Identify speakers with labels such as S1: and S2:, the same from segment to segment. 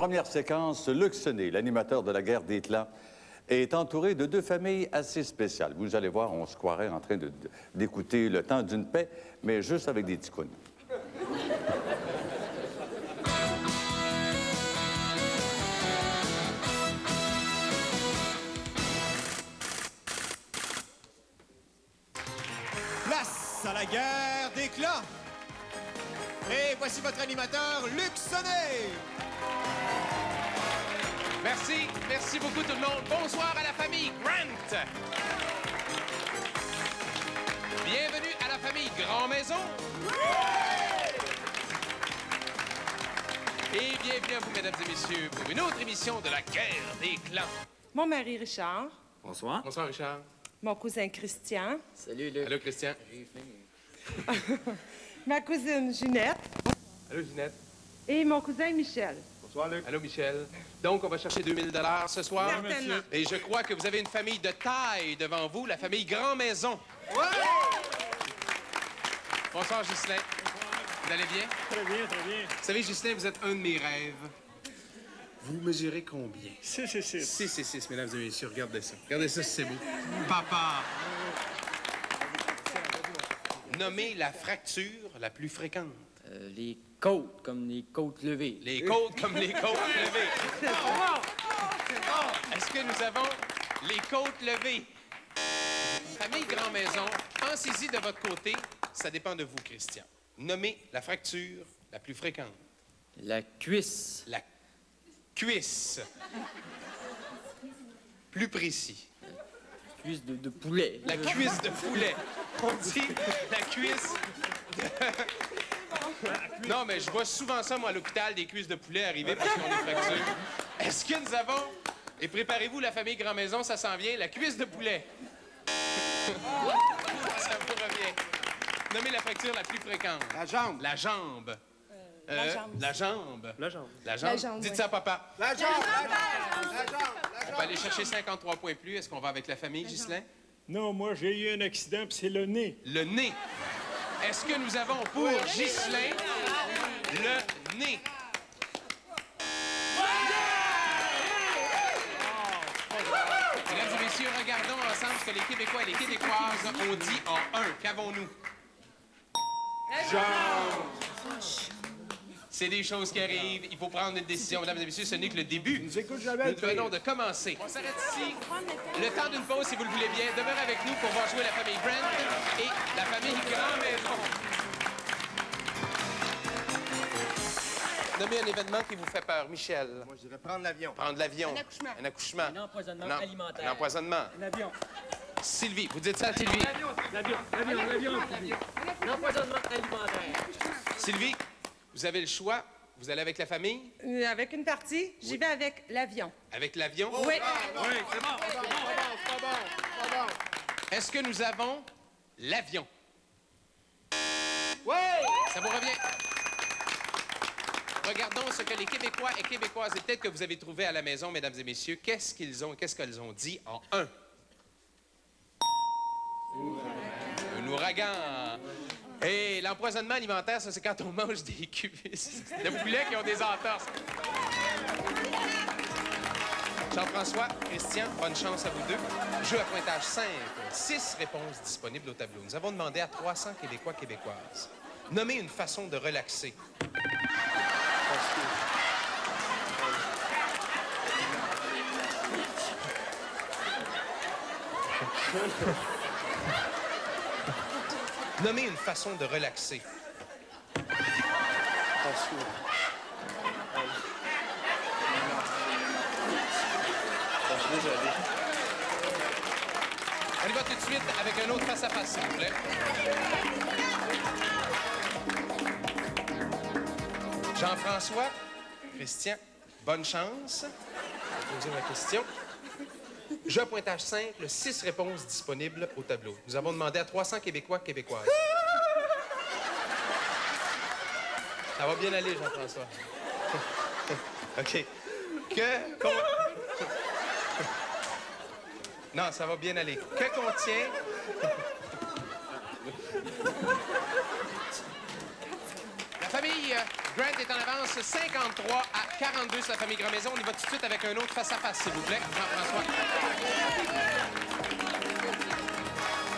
S1: première séquence, Luc Sonnet, l'animateur de la guerre des clans, est entouré de deux familles assez spéciales. Vous allez voir, on se croirait en train d'écouter Le temps d'une paix, mais juste avec des ticounes.
S2: Place à la guerre des clans. Et voici votre animateur, Luc Sonnet.
S3: Merci beaucoup tout le monde. Bonsoir à la famille Grant. Bienvenue à la famille Grand Maison. Et bienvenue à vous, mesdames et messieurs, pour une autre émission de la guerre des clans.
S4: Mon mari Richard.
S5: Bonsoir.
S3: Bonsoir, Richard.
S4: Mon cousin Christian.
S5: Salut, Luc.
S3: Allô, Christian.
S4: Ma cousine Ginette.
S3: Allô, Ginette.
S4: Et mon cousin Michel.
S5: Bonsoir, Luc.
S3: Allô, Michel. Donc, on va chercher 2000 $ ce soir.
S4: Certainement.
S3: Et je crois que vous avez une famille de taille devant vous, la famille Grand Maison.
S5: Ouais!
S3: Bonsoir, Ghislain. Vous allez bien?
S5: Très bien, très bien.
S3: Vous savez, Ghislain, vous êtes un de mes rêves. Vous mesurez combien?
S5: 6 et 6.
S3: 6 et 6, mesdames et messieurs. Regardez ça. Regardez ça, c'est beau. Papa. Nommez la fracture la plus fréquente.
S6: Les côtes, comme les côtes levées.
S3: Les côtes comme les côtes levées. Est-ce que nous avons les côtes levées? Famille Grand Maison, pensez-y de votre côté. Ça dépend de vous, Christian. Nommez la fracture la plus fréquente.
S6: La cuisse.
S3: La cuisse. Plus précis.
S6: Cuisse de poulet.
S3: La cuisse de poulet. On dit la cuisse de... Non, mais je vois souvent ça, moi, à l'hôpital, des cuisses de poulet arriver parce qu'on est fracturés. Est-ce que nous avons... Et préparez-vous, la famille Grand Maison, ça s'en vient, la cuisse de poulet. Ça vous revient. Nommez la fracture la plus fréquente.
S5: La jambe.
S3: La jambe.
S4: La jambe.
S3: La jambe.
S5: La jambe.
S3: La jambe.
S4: La jambe,
S3: Dites
S4: oui.
S3: ça à papa.
S5: La jambe. La jambe.
S3: On va aller chercher 53 points plus. Est-ce qu'on va avec la famille, Ghislain?
S7: Non, moi, j'ai eu un accident, puis c'est le nez.
S3: Le nez. Est-ce que nous avons pour Ghislain le nez? Mesdames et messieurs, regardons ensemble ce que les Québécois et les Québécoises ont dit en un. Qu'avons-nous? C'est des choses qui arrivent. Il faut prendre une décision. Mesdames et messieurs, ce n'est que le début.
S5: Nous écoute jamais.
S3: Nous venons de commencer. On s'arrête ici. Le temps d'une pause, si vous le voulez bien. Demeurez avec nous pour voir jouer la famille Brent et la famille Grand Maison. Nommez un événement qui vous fait peur. Michel.
S5: Moi, je dirais prendre l'avion.
S3: Prendre l'avion.
S4: Un accouchement.
S3: Un accouchement.
S6: Un empoisonnement
S3: Non,
S6: alimentaire.
S3: Un empoisonnement.
S7: L'avion.
S3: Sylvie. Vous dites ça à Sylvie.
S7: L'avion.
S6: L'empoisonnement alimentaire.
S3: Sylvie, vous avez le choix. Vous allez avec la famille?
S4: Avec une partie, j'y vais avec l'avion.
S3: Avec l'avion?
S4: Oui.
S7: Oui, c'est bon.
S5: C'est pas bon.
S3: Est-ce que nous avons l'avion?
S5: Oui!
S3: Ça vous revient? Regardons ce que les Québécois et Québécoises, et peut-être que vous avez trouvé à la maison, mesdames et messieurs, qu'est-ce qu'elles ont dit en un? Un ouragan. Et l'empoisonnement alimentaire, ça, c'est quand on mange des cuisses de poulet qui ont des entorses. Jean-François, Christian, bonne chance à vous deux. Jeu à pointage simple. 6 réponses disponibles au tableau. Nous avons demandé à 300 Québécois, Québécoises. Nommez une façon de relaxer. Nommez une façon de relaxer. On y va tout de suite avec un autre face-à-face, s'il vous plaît. Jean-François, Christian, bonne chance. Je vais poser ma question. Jeu à pointage simple, 6 réponses disponibles au tableau. Nous avons demandé à 300 Québécois, Québécoises. Ça va bien aller, Jean-François. OK. Non, ça va bien aller. Que contient... La famille Grant est en avance 53 à 42 sur la famille Grand-Maison. On y va tout de suite avec un autre face-à-face, s'il vous plaît. Jean-François.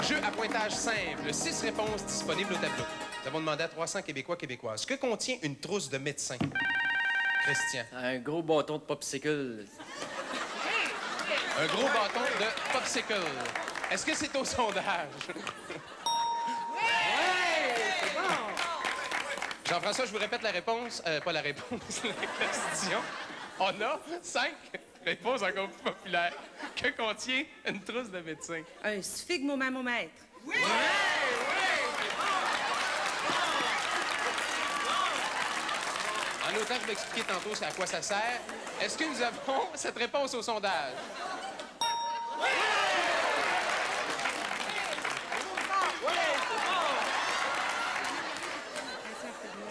S3: Jeu à pointage simple. 6 réponses disponibles au tableau. Nous avons demandé à 300 Québécois, Québécoises. Que contient une trousse de médecin? Christian.
S6: Un gros bâton de popsicle.
S3: Un gros bâton de popsicle. Est-ce que c'est au sondage? Jean-François, je vous répète la réponse. Pas la réponse, la question. On a 5 réponses encore plus populaires. Que contient une trousse de médecin?
S4: Un sphygmomamomètre.
S3: En autant que je m'expliquais tantôt c'est à quoi ça sert, est-ce que nous avons cette réponse au sondage?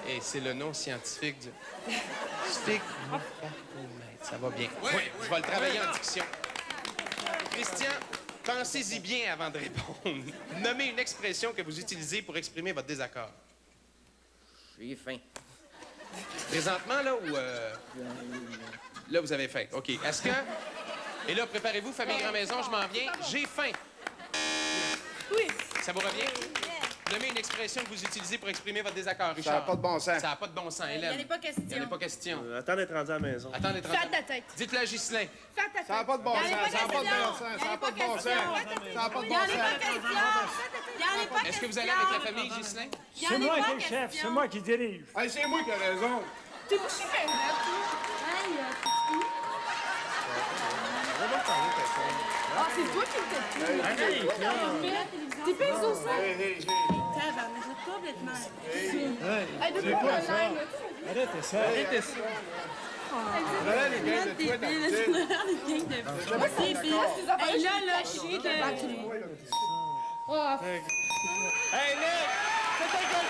S3: Et c'est le nom scientifique du... Sphygmomètre. Ça va bien. Oui, je vais le travailler en diction. Christian, pensez-y bien avant de répondre. Nommez une expression que vous utilisez pour exprimer votre désaccord.
S6: J'ai faim.
S3: Présentement, là, ou... Là, vous avez faim. OK. Est-ce que... Et là, préparez-vous, famille Grand-Maison, je m'en viens. J'ai faim.
S4: Oui.
S3: Ça vous revient? Nommez une expression que vous utilisez pour exprimer votre désaccord, Richard.
S5: Ça n'a pas de bon sens.
S3: Ça n'a pas de bon sens, Hélène.
S8: Il n'y en a pas question.
S3: Il n'y en a pas question.
S7: Attends d'être rendu à la maison.
S3: Attendez,
S8: Fais ta tête.
S3: Dites-le à Ghislain.
S8: Fais ta tête.
S5: Ça n'a pas de bon sens. Ça n'a pas de bon sens. Ça n'a pas de bon sens. Ça n'a pas de
S8: Il
S5: bon
S8: n'y en a pas
S5: sens.
S8: question. Il n'y en a pas
S3: Est-ce que vous allez avec la famille, Ghislain?
S7: C'est moi qui est le chef, c'est moi qui dirige.
S5: Hey, c'est moi qui ai raison.
S8: T'es bouché, fait Ah, c'est toi qui le fais. T'es pas exaucé. Tabarnak, j'ai complètement. Hey, de quoi la langue?
S7: Arrêtez ça.
S5: Voilà les gars de toi d'habitude.
S8: Hey, là, je suis de...
S7: Hey, Nick! C'est un gars.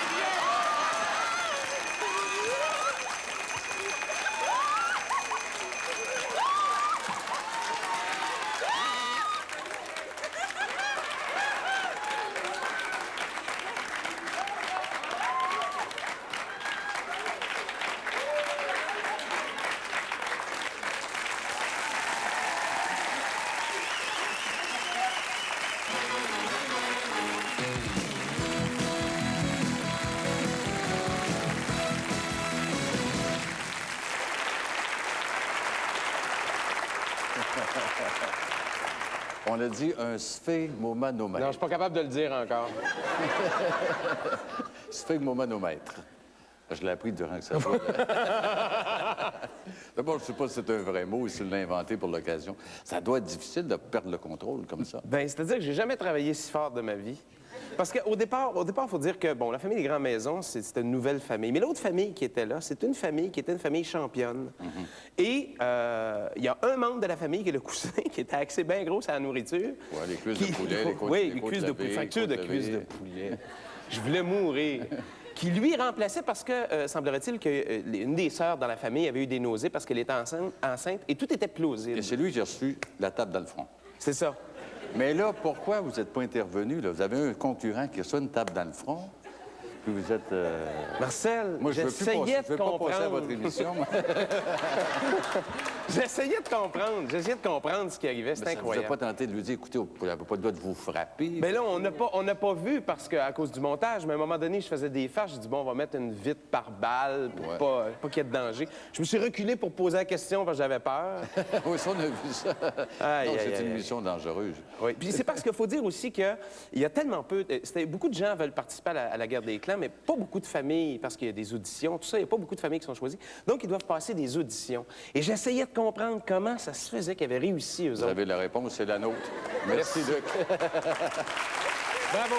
S1: On a dit un sphygmomanomètre.
S3: Non, je suis pas capable de le dire encore.
S1: Sphygmomanomètre. Je l'ai appris durant que ça va. D'abord, je ne sais pas si c'est un vrai mot ou s'il l'a inventé pour l'occasion. Ça doit être difficile de perdre le contrôle comme ça.
S9: Bien, c'est-à-dire que j'ai jamais travaillé si fort de ma vie. Parce qu'au départ, il faut dire que, bon, la famille des Grands-Maisons, c'était une nouvelle famille. Mais l'autre famille qui était là, c'est une famille qui était une famille championne. Et il y a un membre de la famille qui est le cousin, qui était axé bien gros sur la nourriture.
S1: Oui, les cuisses de poulet, les côtes
S9: Oui, les cuisses de poulet, fracture de cuisses de poulet. Je voulais mourir. Qui lui remplaçait parce que, semblerait-il, qu'une des sœurs dans la famille avait eu des nausées parce qu'elle était enceinte et tout était plausible.
S1: Et c'est lui qui a reçu la tape dans le front.
S9: C'est ça.
S1: Mais là, pourquoi vous n'êtes pas intervenu? Là? Vous avez un concurrent qui reçoit une tape dans le front, puis vous êtes...
S9: Marcel,
S1: Moi, je ne veux
S9: j'essayais de
S1: pas passer à
S9: comprendre.
S1: votre émission.
S9: J'essayais de comprendre ce qui arrivait. C'était
S1: Ça ne vous a
S9: incroyable.
S1: pas tenté de lui dire, écoutez, vous n'avez pas le droit de vous frapper.
S9: Mais là, on n'a pas vu parce qu'à cause du montage, mais à un moment donné, je faisais des farces. J'ai dit, bon, on va mettre une vitre par balle pour
S1: Ouais.
S9: pas qu'il y ait de danger. Je me suis reculé pour poser la question parce que j'avais peur.
S1: Oui, ça, on a vu ça.
S9: Aïe,
S1: Non,
S9: aïe,
S1: c'est
S9: aïe,
S1: une
S9: aïe.
S1: mission dangereuse.
S9: Oui. Puis c'est parce qu'il faut dire aussi qu'il y a tellement peu... Beaucoup de gens veulent participer à la guerre des clans, mais pas beaucoup de familles parce qu'il y a des auditions, tout ça. Il n'y a pas beaucoup de familles qui sont choisies. Donc, ils doivent passer des auditions. Et j'essayais de comprendre comment ça se faisait qu'ils avaient réussi, eux
S1: Vous
S9: autres.
S1: avez la réponse, c'est la nôtre. Merci, Luc.
S9: Bravo!